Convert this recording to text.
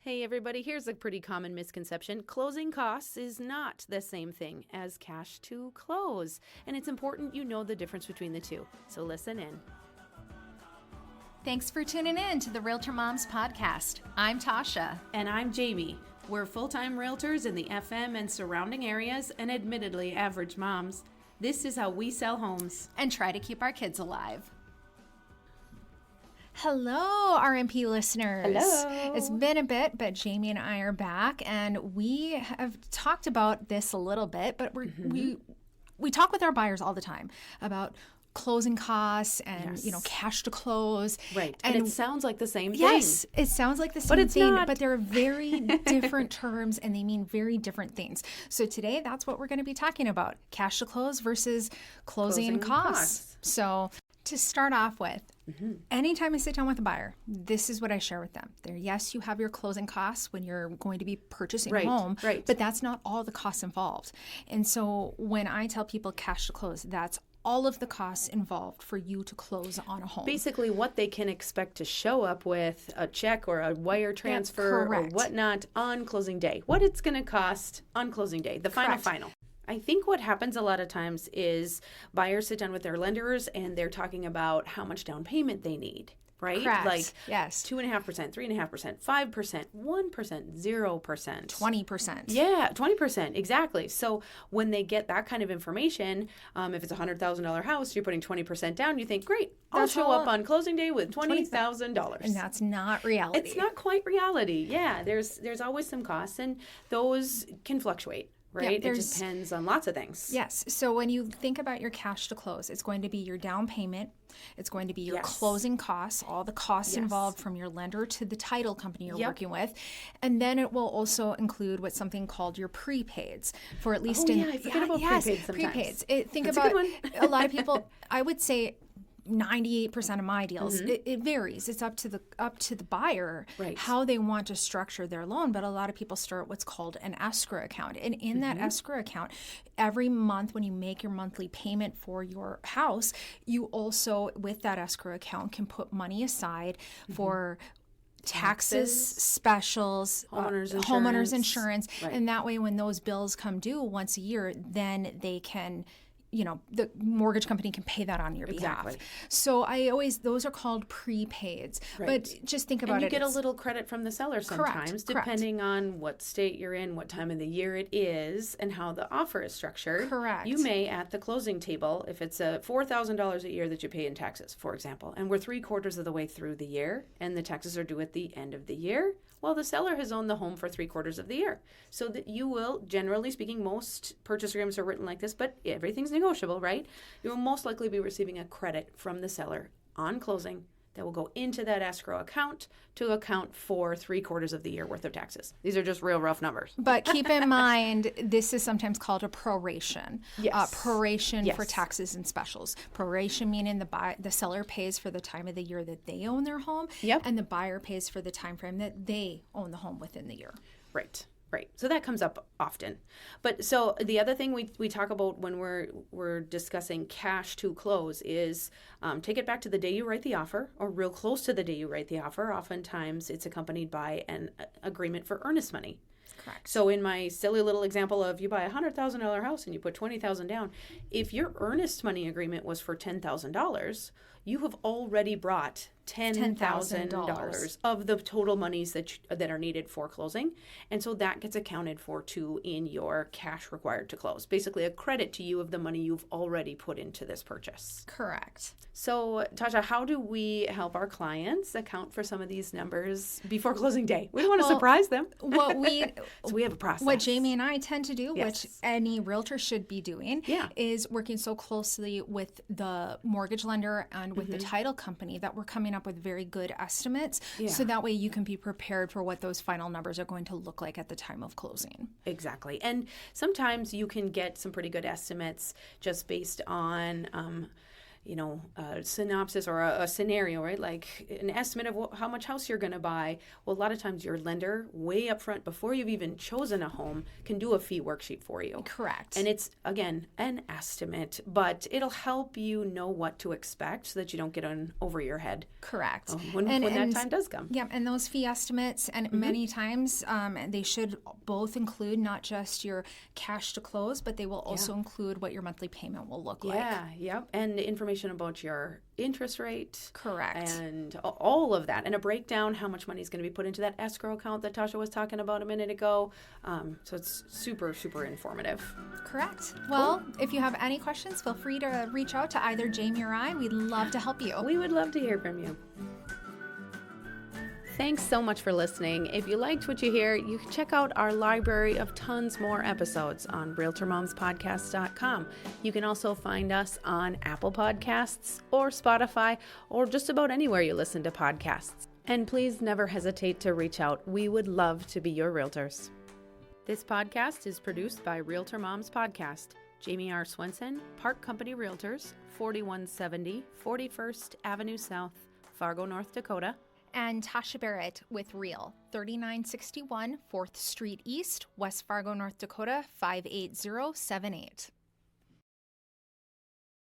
Hey everybody, here's a pretty common misconception. Closing costs is not the same thing as cash to close, and it's important you know the difference between the two. So listen in. Thanks for tuning in to the Realtor Moms Podcast. I'm Tasha. And I'm Jamie. We're full-time realtors in the FM and surrounding areas, and admittedly average moms. This is how we sell homes. And try to keep our kids alive. Hello, RMP listeners. Hello. It's been a bit, but Jamie and I are back, and we have talked about this a little bit, but we talk with our buyers all the time about closing costs and, cash to close. Right. And it sounds like the same thing. Yes, it sounds like the same it's thing, not. but they're very different terms and they mean very different things. So today, that's what we're going to be talking about, cash to close versus closing costs. So to start off with, anytime I sit down with a buyer, this is what I share with them. Yes, you have your closing costs when you're going to be purchasing a home, but that's not all the costs involved. And so when I tell people cash to close, that's all of the costs involved for you to close on a home. Basically what they can expect to show up with a check or a wire transfer or whatnot on closing day. What it's going to cost on closing day, the final. I think what happens a lot of times is buyers sit down with their lenders and they're talking about how much down payment they need, right? Correct. Like 2.5%, 3.5%, 5%, 1%, 0%. 20%. Yeah, 20%, exactly. So when they get that kind of information, if it's a $100,000 house, you're putting 20% down, you think, great, I'll show up on closing day with $20,000. And that's not reality. It's not quite reality. Yeah, there's always some costs, and those can fluctuate. Right? Yeah, it depends on lots of things. Yes. So when you think about your cash to close, it's going to be your down payment. It's going to be your closing costs, all the costs involved from your lender to the title company you're working with. And then it will also include what's something called your prepaids for at least I forget about prepaids sometimes. Prepaids. Think That's about a good one. a lot of people, I would say 98% of my deals, it varies. It's up to the buyer how they want to structure their loan. But a lot of people start what's called an escrow account. And in that escrow account, every month when you make your monthly payment for your house, you also, with that escrow account, can put money aside for taxes, specials, homeowners insurance. Right. And that way when those bills come due once a year, then they can, the mortgage company can pay that on your behalf. So those are called prepaids. Right. But just think about and you get a little credit from the seller sometimes, depending on what state you're in, what time of the year it is, and how the offer is structured. Correct. You may, at the closing table, if it's a $4,000 a year that you pay in taxes, for example, and we're 3/4 of the way through the year, and the taxes are due at the end of the year, well, the seller has owned the home for 3/4 of the year. So that you will, generally speaking, most purchase agreements are written like this, but everything's negotiable, right? You will most likely be receiving a credit from the seller on closing that will go into that escrow account to account for 3/4 of the year worth of taxes. These are just real rough numbers. But keep in mind, this is sometimes called a proration. Yes. Proration for taxes and specials. Proration meaning the seller pays for the time of the year that they own their home, and the buyer pays for the time frame that they own the home within the year. Right. So that comes up often. But so the other thing we talk about when we're discussing cash to close is take it back to the day you write the offer, or real close to the day you write the offer. Oftentimes it's accompanied by an agreement for earnest money. Correct. So in my silly little example of you buy a $100,000 house and you put $20,000 down, if your earnest money agreement was for $10,000, you have already brought $10,000 of the total monies that are needed for closing. And so that gets accounted for too in your cash required to close. Basically a credit to you of the money you've already put into this purchase. Correct. So Tasha, how do we help our clients account for some of these numbers before closing day? We don't want to surprise them. So we have a process. What Jamie and I tend to do, which any realtor should be doing, is working so closely with the mortgage lender and with the title company that we're coming up with very good estimates. So that way you can be prepared for what those final numbers are going to look like at the time of closing. Exactly. And sometimes you can get some pretty good estimates just based on a synopsis or a scenario, right? Like an estimate of how much house you're going to buy. Well, a lot of times your lender, way up front, before you've even chosen a home, can do a fee worksheet for you. Correct. And it's, again, an estimate, but it'll help you know what to expect so that you don't get over your head. Correct. When that time does come. Yeah, and those fee estimates, and many times they should both include not just your cash to close, but they will also include what your monthly payment will look like. Yeah, yep. And information about your interest rate. Correct. And all of that. And a breakdown, how much money is going to be put into that escrow account that Tasha was talking about a minute ago. So it's super, super informative. Correct. Well, if you have any questions, feel free to reach out to either Jamie or I. We'd love to help you. We would love to hear from you. Thanks so much for listening. If you liked what you hear, you can check out our library of tons more episodes on RealtorMomsPodcast.com. You can also find us on Apple Podcasts or Spotify or just about anywhere you listen to podcasts. And please never hesitate to reach out. We would love to be your realtors. This podcast is produced by Realtor Moms Podcast. Jamie R. Swenson, Park Company Realtors, 4170 41st Avenue South, Fargo, North Dakota. And Tasha Barrett with Real, 3961 4th Street East, West Fargo, North Dakota, 58078.